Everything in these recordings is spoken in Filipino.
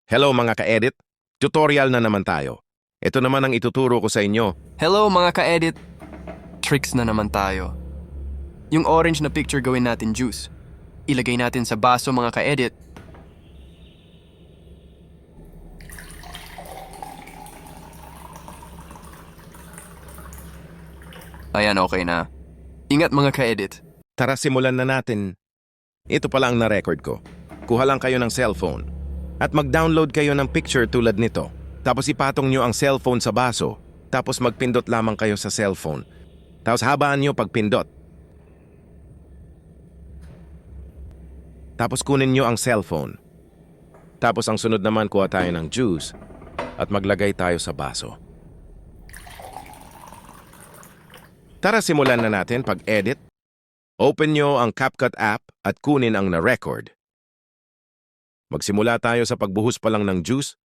Hello mga ka-edit, tutorial na naman tayo. Ito naman ang ituturo ko sa inyo. Hello mga ka-edit! Tricks na naman tayo. Yung orange na picture gawin natin juice. Ilagay natin sa baso mga ka-edit. Ayan, okay na. Ingat mga ka-edit. Tara simulan na natin. Ito pala ang na-record ko. Kuha lang kayo ng cellphone. At mag-download kayo ng picture tulad nito. Tapos ipatong nyo ang cellphone sa baso. Tapos magpindot lamang kayo sa cellphone. Tapos habaan nyo pagpindot. Tapos kunin nyo ang cellphone. Tapos ang sunod naman kuha tayo ng juice at maglagay tayo sa baso. Tara simulan na natin pag-edit. Open nyo ang CapCut app at kunin ang na-record. Magsimula tayo sa pagbuhos pa lang ng juice.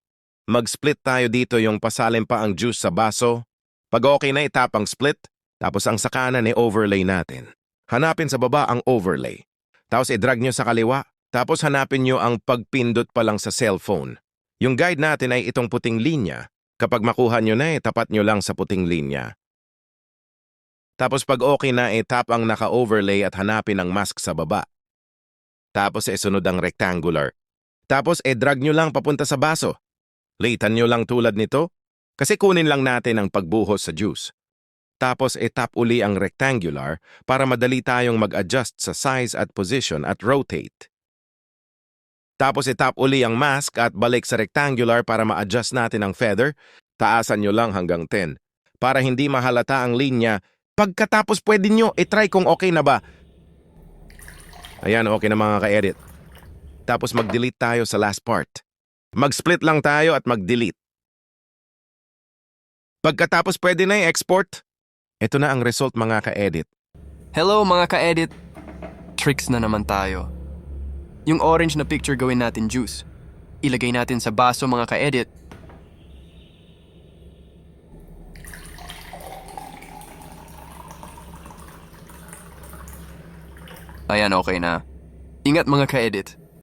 Mag-split tayo dito yung pasalin pa ang juice sa baso. Pag okay na itap ang split, tapos ang sa kanan i-overlay natin. Hanapin sa baba ang overlay. Tapos i-drag nyo sa kaliwa. Tapos hanapin nyo ang pagpindot pa lang sa cellphone. Yung guide natin ay itong puting linya. Kapag makuha nyo na, tapat nyo lang sa puting linya. Tapos pag okay na, tap ang naka-overlay at hanapin ang mask sa baba. Tapos sunod ang rectangular. Tapos drag nyo lang papunta sa baso. Litan nyo lang tulad nito kasi kunin lang natin ang pagbuhos sa juice. Tapos tap uli ang rectangular para madali tayong mag-adjust sa size at position at rotate. Tapos tap uli ang mask at balik sa rectangular para ma-adjust natin ang feather. Taasan nyo lang hanggang 10 para hindi mahalata ang linya. Pagkatapos pwede nyo try kung okay na ba. Ayan, okay na mga ka-edit. Tapos mag-delete tayo sa last part. Mag-split lang tayo at mag-delete. Pagkatapos pwede na i-export. Ito na ang result mga ka-edit. Hello mga ka-edit! Tricks na naman tayo. Yung orange na picture gawin natin juice. Ilagay natin sa baso mga ka-edit. Ayan, okay na. Ingat mga ka-edit.